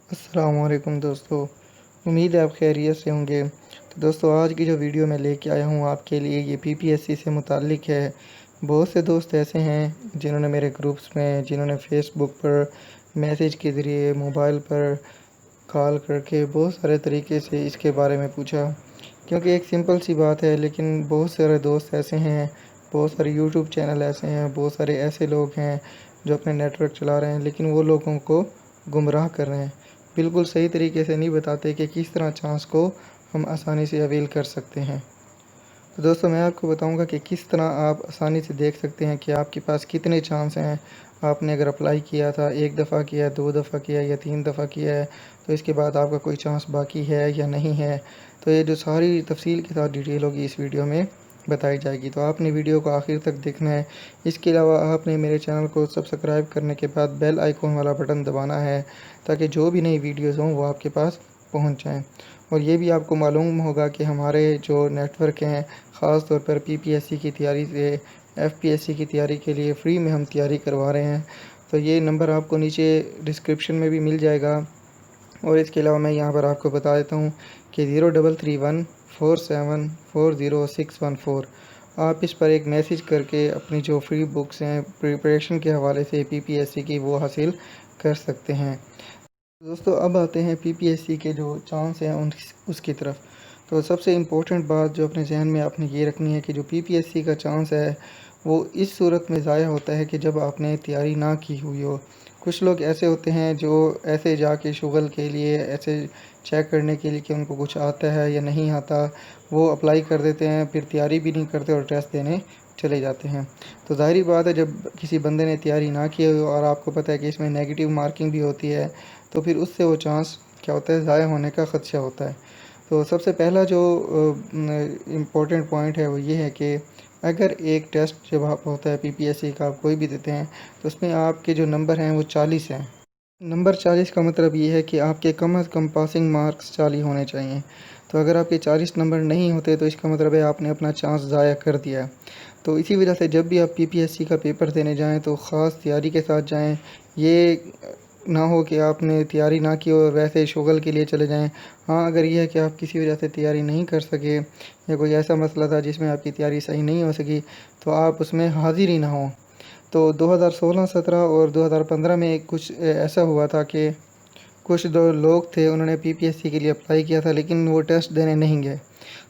السلام علیکم دوستو، امید ہے آپ خیریت سے ہوں گے۔ تو دوستو، آج کی جو ویڈیو میں لے کے آیا ہوں آپ کے لیے یہ PPSC سے متعلق ہے۔ بہت سے دوست ایسے ہیں جنہوں نے میرے گروپس میں، جنہوں نے فیس بک پر میسیج کے ذریعے، موبائل پر کال کر کے بہت سارے طریقے سے اس کے بارے میں پوچھا، کیونکہ ایک سمپل سی بات ہے، لیکن بہت سارے دوست ایسے ہیں، بہت سارے یوٹیوب چینل ایسے ہیں، بہت سارے ایسے لوگ ہیں جو اپنے نیٹ ورک چلا رہے ہیں، لیکن وہ لوگوں کو گمراہ کر رہے ہیں، بالکل صحیح طریقے سے نہیں بتاتے کہ کس طرح چانس کو ہم آسانی سے اویل کر سکتے ہیں۔ تو دوستو، میں آپ کو بتاؤں گا کہ کس طرح آپ آسانی سے دیکھ سکتے ہیں کہ آپ کے پاس کتنے چانس ہیں۔ آپ نے اگر اپلائی کیا تھا، 1 دفعہ کیا، 2 دفعہ کیا یا 3 دفعہ کیا ہے، تو اس کے بعد آپ کا کوئی چانس باقی ہے یا نہیں ہے، تو یہ جو ساری تفصیل کے ساتھ ڈیٹیل ہوگی اس ویڈیو میں بتائی جائے گی۔ تو آپ نے ویڈیو کو آخر تک دیکھنا ہے۔ اس کے علاوہ آپ نے میرے چینل کو سبسکرائب کرنے کے بعد بیل آئیکن والا بٹن دبانا ہے، تاکہ جو بھی نئی ویڈیوز ہوں وہ آپ کے پاس پہنچ جائیں۔ اور یہ بھی آپ کو معلوم ہوگا کہ ہمارے جو نیٹ ورک ہیں، خاص طور پر PPSC کی تیاری سے FPSC کی تیاری کے لیے فری میں ہم تیاری کروا رہے ہیں، تو یہ نمبر آپ کو نیچے ڈسکرپشن میں بھی مل جائے گا۔ اور اس کے علاوہ میں یہاں پر آپ کو بتا دیتا ہوں کہ 0314740614 آپ اس پر ایک میسیج کر کے اپنی جو فری بکس ہیں پریپریشن کے حوالے سے PPSC کی وہ حاصل کر سکتے ہیں۔ دوستو، اب آتے ہیں PPSC کے جو چانس ہیں اس کی طرف۔ تو سب سے امپورٹنٹ بات جو اپنے ذہن میں آپ نے یہ رکھنی ہے کہ جو PPSC کا چانس ہے وہ اس صورت میں ضائع ہوتا ہے کہ جب آپ نے تیاری نہ کی ہوئی ہو۔ کچھ لوگ ایسے ہوتے ہیں جو ایسے جا کے شغل کے لیے، ایسے چیک کرنے کے لیے کہ ان کو کچھ آتا ہے یا نہیں آتا، وہ اپلائی کر دیتے ہیں، پھر تیاری بھی نہیں کرتے اور ٹیسٹ دینے چلے جاتے ہیں۔ تو ظاہری بات ہے، جب کسی بندے نے تیاری نہ کی ہو اور آپ کو پتہ ہے کہ اس میں نیگیٹو مارکنگ بھی ہوتی ہے، تو پھر اس سے وہ چانس کیا ہوتا ہے، ضائع ہونے کا خدشہ ہوتا ہے۔ تو سب سے پہلا جو امپورٹنٹ پوائنٹ ہے وہ یہ ہے کہ اگر ایک ٹیسٹ جب آپ ہوتا ہے PPSC کا، آپ کوئی بھی دیتے ہیں، تو اس میں آپ کے جو نمبر ہیں وہ 40 ہیں۔ نمبر 40 کا مطلب یہ ہے کہ آپ کے کم از کم پاسنگ مارکس 40 ہونے چاہئیں۔ تو اگر آپ کے 40 نمبر نہیں ہوتے تو اس کا مطلب ہے آپ نے اپنا چانس ضائع کر دیا ہے۔ تو اسی وجہ سے جب بھی آپ PPSC کا پیپر دینے جائیں تو خاص تیاری کے ساتھ جائیں۔ یہ نہ ہو کہ آپ نے تیاری نہ کی اور ویسے شغل کے لیے چلے جائیں۔ ہاں، اگر یہ ہے کہ آپ کسی وجہ سے تیاری نہیں کر سکے یا کوئی ایسا مسئلہ تھا جس میں آپ کی تیاری صحیح نہیں ہو سکی، تو آپ اس میں حاضر ہی نہ ہوں۔ تو 2016-17 اور 2015 میں کچھ ایسا ہوا تھا کہ کچھ دو لوگ تھے، انہوں نے PPSC کے لیے اپلائی کیا تھا لیکن وہ ٹیسٹ دینے نہیں گئے،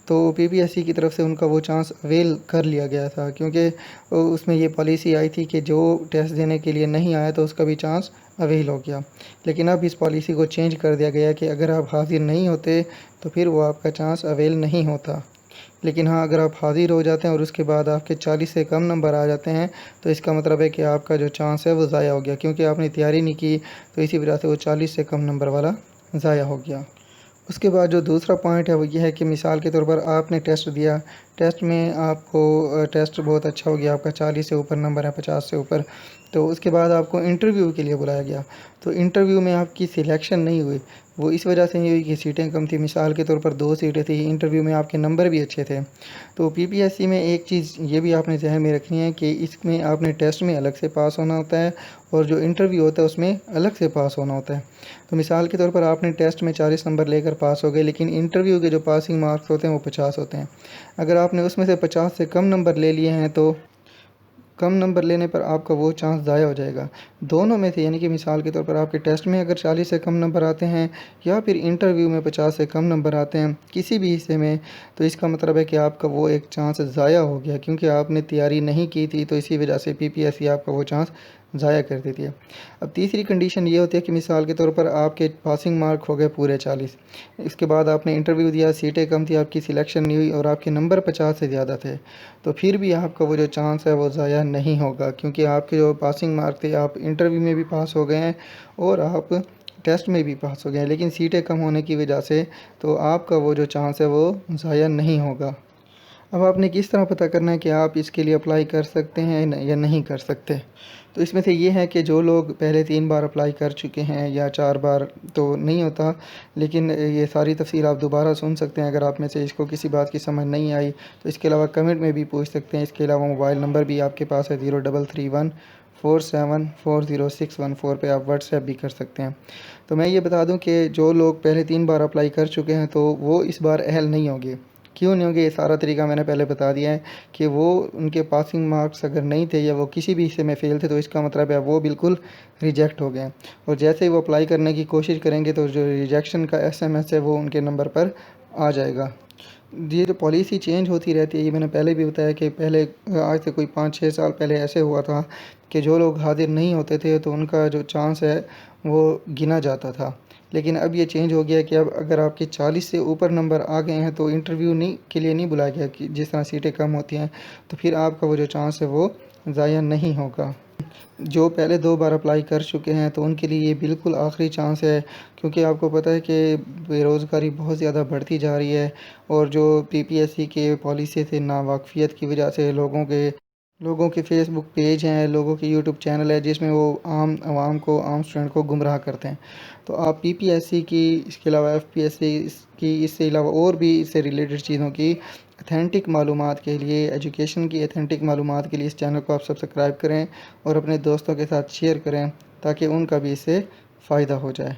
تو PPSC کی طرف سے ان کا وہ چانس اویل کر لیا گیا تھا، کیونکہ اس میں یہ پالیسی آئی تھی کہ جو ٹیسٹ دینے کے لیے نہیں آیا تو اس کا بھی چانس اویل ہو گیا۔ لیکن اب اس پالیسی کو چینج کر دیا گیا کہ اگر آپ حاضر نہیں ہوتے تو پھر وہ آپ کا چانس اویل نہیں ہوتا۔ لیکن ہاں، اگر آپ حاضر ہو جاتے ہیں اور اس کے بعد آپ کے 40 سے کم نمبر آ جاتے ہیں تو اس کا مطلب ہے کہ آپ کا جو چانس ہے وہ ضائع ہو گیا، کیونکہ آپ نے تیاری نہیں کی، تو اسی وجہ سے وہ 40 سے کم نمبر والا ضائع ہو گیا۔ اس کے بعد جو دوسرا پوائنٹ ہے وہ یہ ہے کہ مثال کے طور پر آپ نے ٹیسٹ دیا، ٹیسٹ میں آپ کو ٹیسٹ بہت اچھا ہو گیا، آپ کا 40 سے اوپر نمبر ہے، 50 سے اوپر، تو اس کے بعد آپ کو انٹرویو کے لیے بلایا گیا، تو انٹرویو میں آپ کی سلیکشن نہیں ہوئی۔ وہ اس وجہ سے نہیں ہوئی کہ سیٹیں کم تھیں، مثال کے طور پر 2 سیٹیں تھیں، انٹرویو میں آپ کے نمبر بھی اچھے تھے۔ تو PPSC میں ایک چیز یہ بھی آپ نے ذہن میں رکھنی ہے کہ اس میں آپ نے ٹیسٹ میں الگ سے پاس ہونا ہوتا ہے اور جو انٹرویو ہوتا ہے اس میں الگ سے پاس ہونا ہوتا ہے۔ تو مثال کے طور پر آپ نے ٹیسٹ میں 40 نمبر لے کر پاس ہو گئے، لیکن انٹرویو کے جو پاسنگ مارکس ہوتے ہیں وہ 50 ہوتے ہیں۔ اگر آپ نے اس میں سے 50 سے کم نمبر لے لیے ہیں تو کم نمبر لینے پر آپ کا وہ چانس ضائع ہو جائے گا۔ دونوں میں سے، یعنی کہ مثال کے طور پر آپ کے ٹیسٹ میں اگر 40 سے کم نمبر آتے ہیں یا پھر انٹرویو میں 50 سے کم نمبر آتے ہیں کسی بھی حصے میں، تو اس کا مطلب ہے کہ آپ کا وہ ایک چانس ضائع ہو گیا، کیونکہ آپ نے تیاری نہیں کی تھی، تو اسی وجہ سے PPSC آپ کا وہ چانس ضائع کر دیتی ہے۔ اب تیسری کنڈیشن یہ ہوتی ہے کہ مثال کے طور پر آپ کے پاسنگ مارک ہو گئے پورے 40، اس کے بعد آپ نے انٹرویو دیا، سیٹیں کم تھی، آپ کی سلیکشن نہیں ہوئی اور آپ کے نمبر 50 سے زیادہ تھے، تو پھر بھی آپ کا وہ جو چانس ہے وہ ضائع نہیں ہوگا، کیونکہ آپ کے جو پاسنگ مارک تھے، آپ انٹرویو میں بھی پاس ہو گئے ہیں اور آپ ٹیسٹ میں بھی پاس ہو گئے ہیں، لیکن سیٹیں کم ہونے کی وجہ سے تو آپ کا وہ جو چانس ہے وہ ضائع نہیں ہوگا۔ اب آپ نے کس طرح پتہ کرنا ہے کہ آپ اس کے لیے اپلائی کر سکتے ہیں یا نہیں کر سکتے؟ تو اس میں سے یہ ہے کہ جو لوگ پہلے 3 بار اپلائی کر چکے ہیں یا 4 بار تو نہیں ہوتا، لیکن یہ ساری تفصیل آپ دوبارہ سن سکتے ہیں اگر آپ میں سے اس کو کسی بات کی سمجھ نہیں آئی تو اس کے علاوہ کمنٹ میں بھی پوچھ سکتے ہیں۔ اس کے علاوہ موبائل نمبر بھی آپ کے پاس ہے 033147400614 پہ آپ واٹس ایپ بھی کر سکتے ہیں۔ تو میں یہ بتا دوں کہ جو لوگ پہلے 3 بار اپلائی کر چکے ہیں تو وہ اس بار اہل نہیں ہوں گے۔ کیوں نہیں ہوں گے؟ یہ سارا طریقہ میں نے پہلے بتا دیا ہے کہ وہ ان کے پاسنگ مارکس اگر نہیں تھے یا وہ کسی بھی حصے میں فیل تھے تو اس کا مطلب ہے وہ بالکل ریجیکٹ ہو گئے ہیں، اور جیسے ہی وہ اپلائی کرنے کی کوشش کریں گے تو جو ریجیکشن کا SMS ہے وہ ان کے نمبر پر آ جائے گا۔ یہ جو پالیسی چینج ہوتی رہتی ہے، یہ میں نے پہلے بھی بتایا کہ پہلے آج سے کوئی 5-6 سال پہلے ایسے ہوا تھا کہ جو لوگ حاضر نہیں ہوتے تھے تو ان کا جو چانس ہے وہ گنا جاتا تھا، لیکن اب یہ چینج ہو گیا کہ اب اگر آپ کے 40 سے اوپر نمبر آ گئے ہیں تو انٹرویو کے لیے نہیں بلایا گیا، کہ جس طرح سیٹیں کم ہوتی ہیں تو پھر آپ کا وہ جو چانس ہے وہ ضائع نہیں ہوگا۔ جو پہلے 2 بار اپلائی کر چکے ہیں تو ان کے لیے یہ بالکل آخری چانس ہے، کیونکہ آپ کو پتہ ہے کہ بے روزگاری بہت زیادہ بڑھتی جا رہی ہے، اور جو PPSC کے پالیسی سے ناواقفیت کی وجہ سے لوگوں کے فیس بک پیج ہیں، لوگوں کے یوٹیوب چینل ہے جس میں وہ عام عوام کو، عام اسٹوڈنٹ کو گمراہ کرتے ہیں۔ تو آپ PPSC کی، اس کے علاوہ FPSC کی، اس سے علاوہ اور بھی اس سے ریلیٹڈ چیزوں کی اتھینٹک معلومات کے لیے، ایجوکیشن کی اتھینٹک معلومات کے لیے اس چینل کو آپ سبسکرائب کریں اور اپنے دوستوں کے ساتھ شیئر کریں تاکہ ان کا بھی اس سے فائدہ ہو جائے۔